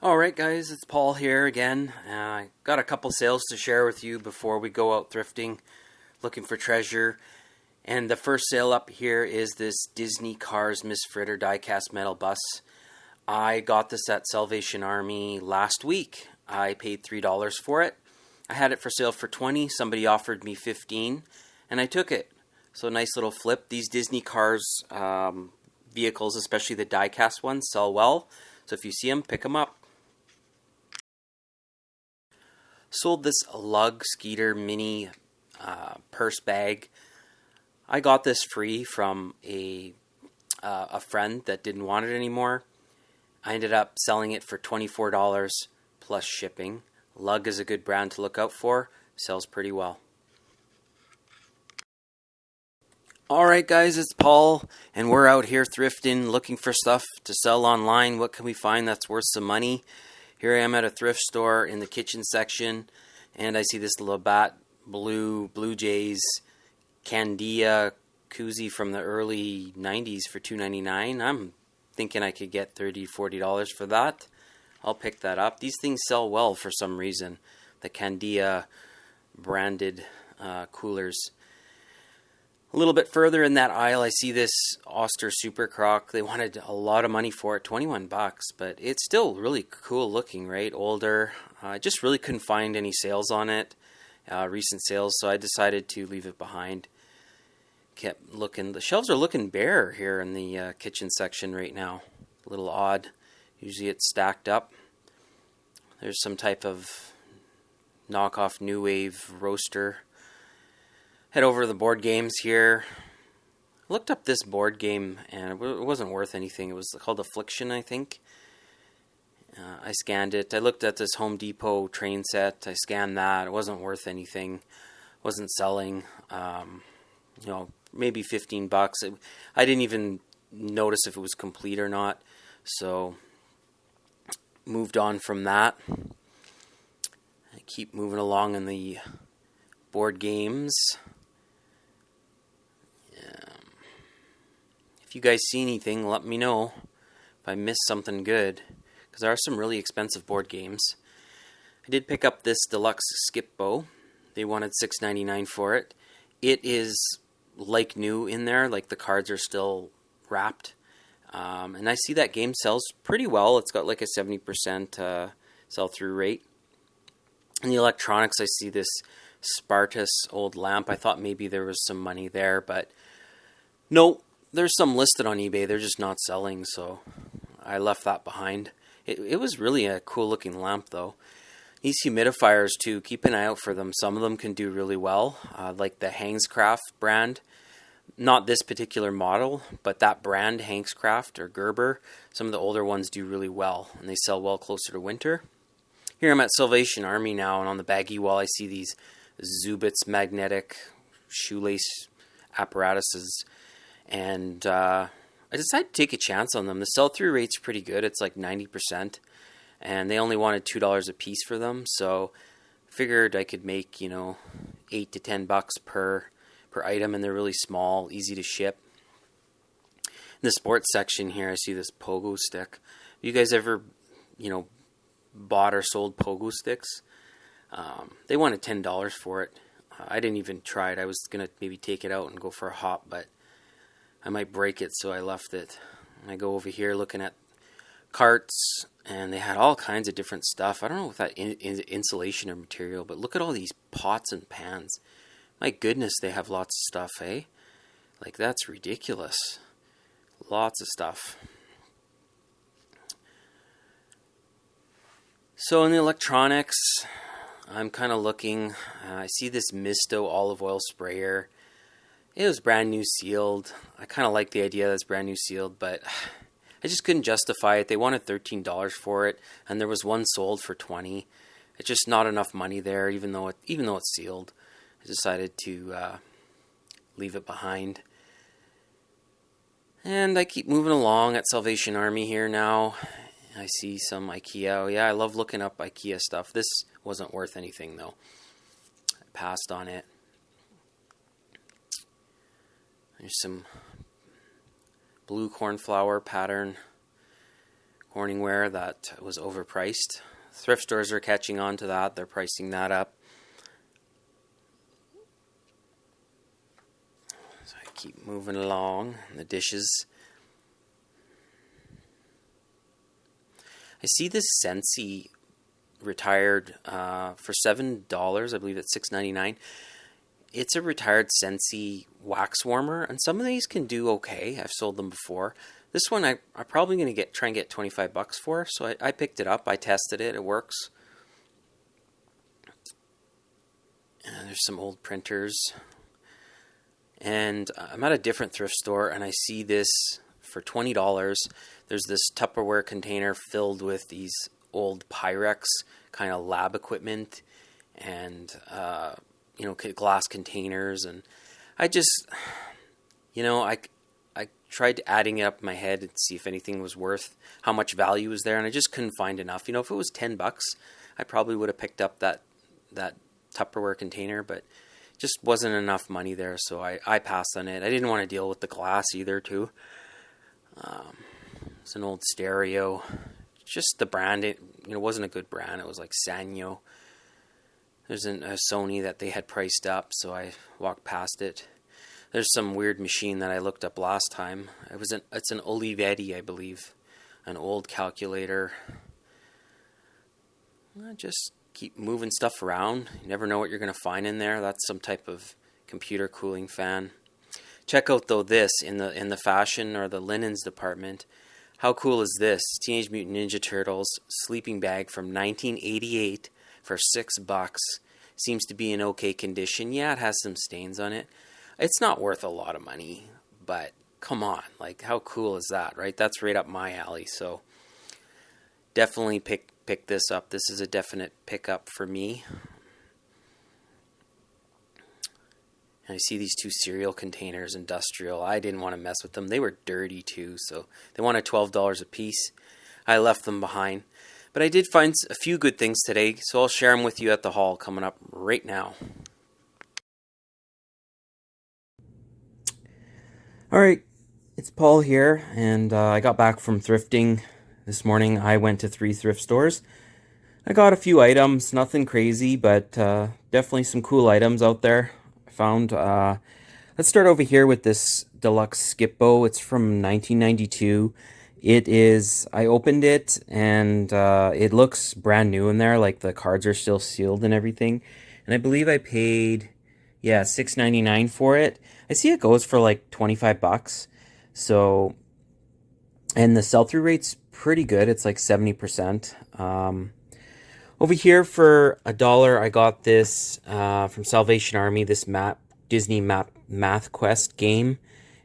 Alright guys, it's Paul here again. I got a couple sales to share with you before we go out thrifting, looking for treasure. And the first sale up here is this Disney Cars Miss Fritter die-cast metal bus. I got this at Salvation Army last week. I paid $3 for it. I had it for sale for $20. Somebody offered me $15 and I took it. So nice little flip. These Disney Cars vehicles, especially the die-cast ones, sell well. So if you see them, pick them up. Sold this lug Skeeter mini purse bag. I got this free from a friend that didn't want it anymore. I ended up selling it for $24 plus shipping. Lug is a good brand to look out for. Sells pretty well. Alright guys, it's Paul, and we're out here thrifting, looking for stuff to sell online. What can we find that's worth some money? Here I am at a thrift store in the kitchen section, and I see this Labatt Blue Jays Candia koozie from the early 90s for $2.99. I'm thinking I could get $30, $40 for that. I'll pick that up. These things sell well for some reason. The Candia branded coolers. A little bit further in that aisle, I see this Oster Super Croc. They wanted a lot of money for it, 21 bucks, but it's still really cool looking, right? Older. I just really couldn't find any sales on it, recent sales, so I decided to leave it behind. Kept looking. The shelves are looking bare here in the kitchen section right now. A little odd. Usually it's stacked up. There's some type of knockoff new wave roaster. Head over to the board games here. I looked up this board game and it wasn't worth anything. It was called Affliction, I think. I scanned it. I looked at this Home Depot train set. I scanned that. It wasn't worth anything. Wasn't selling. Maybe 15 bucks. I didn't even notice if it was complete or not. So moved on from that. I keep moving along in the board games. If you guys see anything, let me know if I missed something good, because there are some really expensive board games. I did pick up this deluxe skip bow. They wanted $6.99 for it. It is like new in there, like the cards are still wrapped. And I see that game sells pretty well. It's got like a 70% sell-through rate. In the electronics, I see this Spartus old lamp. I thought maybe there was some money there, but no. There's some listed on eBay. They're just not selling, so I left that behind. It was really a cool looking lamp though. These humidifiers too, keep an eye out for them. Some of them can do really well, like the Hangscraft brand. Not this particular model, but that brand, Hangscraft or Gerber. Some of the older ones do really well, and they sell well closer to winter. Here I'm at Salvation Army now, and on the baggy wall I see these Zubitz magnetic shoelace apparatuses. And I decided to take a chance on them. The sell-through rate's pretty good. It's like 90%. And they only wanted $2 a piece for them. So I figured I could make, 8 to 10 bucks per item. And they're really small, easy to ship. In the sports section here, I see this pogo stick. Have you guys ever, bought or sold pogo sticks? They wanted $10 for it. I didn't even try it. I was going to maybe take it out and go for a hop, but I might break it, so I left it. I go over here looking at carts, and they had all kinds of different stuff. I don't know if that is insulation or material, but look at all these pots and pans. My goodness, they have lots of stuff, eh? Like, that's ridiculous. Lots of stuff. So in the electronics, I'm kind of looking. I see this Misto olive oil sprayer. It was brand new sealed. I kind of like the idea that it's brand new sealed, but I just couldn't justify it. They wanted $13 for it, and there was one sold for $20. It's just not enough money there, even though it's sealed. I decided to leave it behind. And I keep moving along at Salvation Army here now. I see some IKEA. Oh, yeah, I love looking up IKEA stuff. This wasn't worth anything, though. I passed on it. There's some blue cornflower pattern Corningware that was overpriced. Thrift stores are catching on to that. They're pricing that up. So I keep moving along. The dishes. I see this Scentsy retired for $7. I believe it's $6.99. It's a retired Scentsy wax warmer, and some of these can do okay. I've sold them before. This one I'm probably going to try and get $25 for, so I picked it up. I tested it. It works. And there's some old printers. And I'm at a different thrift store, and I see this for $20. There's this Tupperware container filled with these old Pyrex kind of lab equipment and glass containers. And I just, I tried adding it up in my head and see if anything was worth how much value was there, and I just couldn't find enough. If it was $10, I probably would have picked up that Tupperware container, but just wasn't enough money there, so I passed on it. I didn't want to deal with the glass either, too. It's an old stereo. Just the brand, it wasn't a good brand. It was like Sanyo. There's a Sony that they had priced up, so I walked past it. There's some weird machine that I looked up last time. It's an Olivetti, I believe. An old calculator. I just keep moving stuff around. You never know what you're going to find in there. That's some type of computer cooling fan. Check out though this in the fashion or the linens department. How cool is this? Teenage Mutant Ninja Turtles sleeping bag from 1988 for $6. Seems to be in okay condition. Yeah, it has some stains on it. It's not worth a lot of money, but come on, like how cool is that, right? That's right up my alley. So definitely pick this up. This is a definite pickup for me. And I see these two cereal containers, industrial. I didn't want to mess with them. They were dirty too, so they wanted $12 a piece. I left them behind. But I did find a few good things today, so I'll share them with you at the haul coming up right now. Alright, it's Paul here, and I got back from thrifting this morning. I went to 3 thrift stores. I got a few items, nothing crazy, but definitely some cool items out there. I found, let's start over here with this deluxe skip bow. It's from 1992. I opened it, and it looks brand new in there, like the cards are still sealed and everything. And I believe I paid, $6.99 for it. I see it goes for like $25. So, and the sell-through rate's pretty good. It's like 70%. Over here for $1, I got this from Salvation Army, this Disney Math Quest game.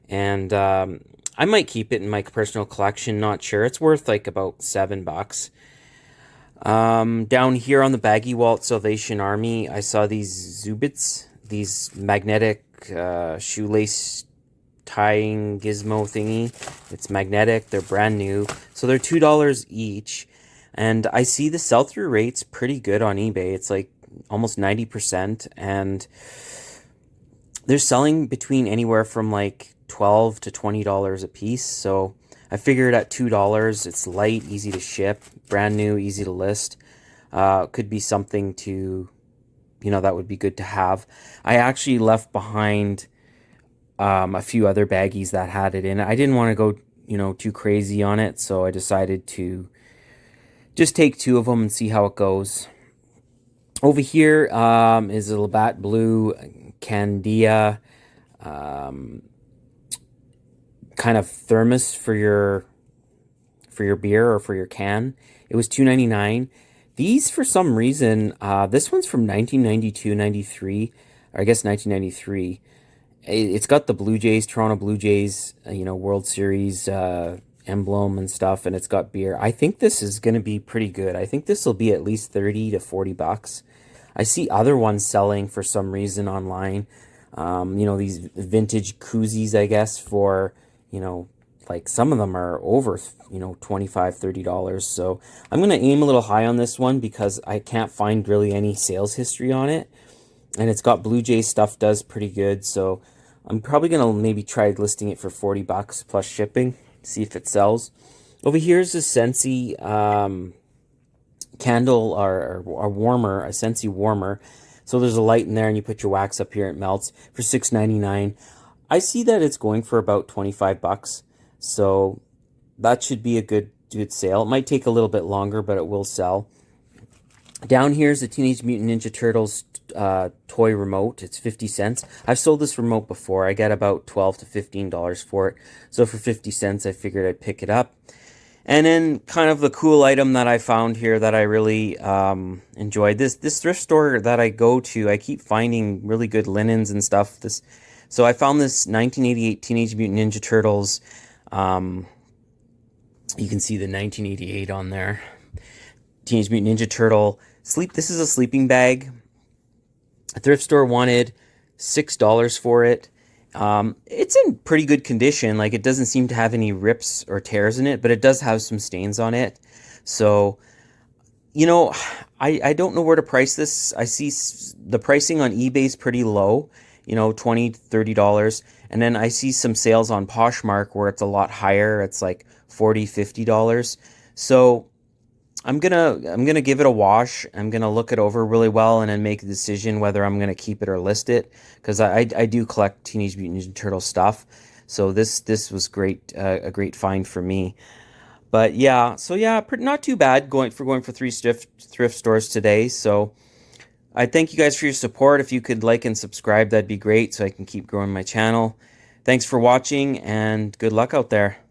And I might keep it in my personal collection, not sure. It's worth like about $7. Down here on the baggy wall at Salvation Army, I saw these Zubits, these magnetic shoelace tying gizmo thingy. It's magnetic, they're brand new, so they're $2 each. And I see the sell-through rate's pretty good on eBay. It's like almost 90%, and they're selling between anywhere from like $12 to $20 a piece. So I figured at $2, it's light, easy to ship, brand new, easy to list. Could be something to, that would be good to have. I actually left behind a few other baggies that had it in it. I didn't want to go, too crazy on it, so I decided to just take 2 of them and see how it goes. Over here is a Labatt Blue Candia kind of thermos for your beer or for your can. It was $2.99. These, for some reason, this one's from 1992, 93, or I guess 1993. It's got the Blue Jays, Toronto Blue Jays, World Series emblem and stuff, and it's got beer. I think this is going to be pretty good. I think this will be at least $30 to $40. I see other ones selling for some reason online. These vintage koozies, I guess, for, like some of them are over, $25, $30. So I'm going to aim a little high on this one because I can't find really any sales history on it. And it's got Blue Jay stuff, does pretty good. So I'm probably going to maybe try listing it for $40 plus shipping, see if it sells. Over here is a Scentsy candle or warmer, a Scentsy warmer. So there's a light in there, and you put your wax up here, it melts for $6.99. I see that it's going for about 25 bucks. So that should be a good sale. It might take a little bit longer, but it will sell. Down here is the Teenage Mutant Ninja Turtles toy remote. It's 50 cents. I've sold this remote before. I got about $12 to $15 for it. So for 50 cents, I figured I'd pick it up. And then kind of the cool item that I found here that I really enjoyed. This thrift store that I go to, I keep finding really good linens and stuff. So I found this 1988 Teenage Mutant Ninja Turtles. You can see the 1988 on there. Teenage Mutant Ninja Turtle sleep. This is a sleeping bag. A thrift store wanted $6 for it. It's in pretty good condition. Like, it doesn't seem to have any rips or tears in it, but it does have some stains on it. So, you know, I don't know where to price this. I see the pricing on eBay is pretty low, you know, $20, $30. And then I see some sales on Poshmark where it's a lot higher. It's like $40, $50. So I'm gonna give it a wash. I'm gonna look it over really well and then make a decision whether I'm gonna keep it or list it, because I do collect Teenage Mutant Ninja Turtle stuff. So this was great, a great find for me. But yeah, so yeah, not too bad going for three thrift stores today. So I thank you guys for your support. If you could like and subscribe, that'd be great, so I can keep growing my channel. Thanks for watching, and good luck out there.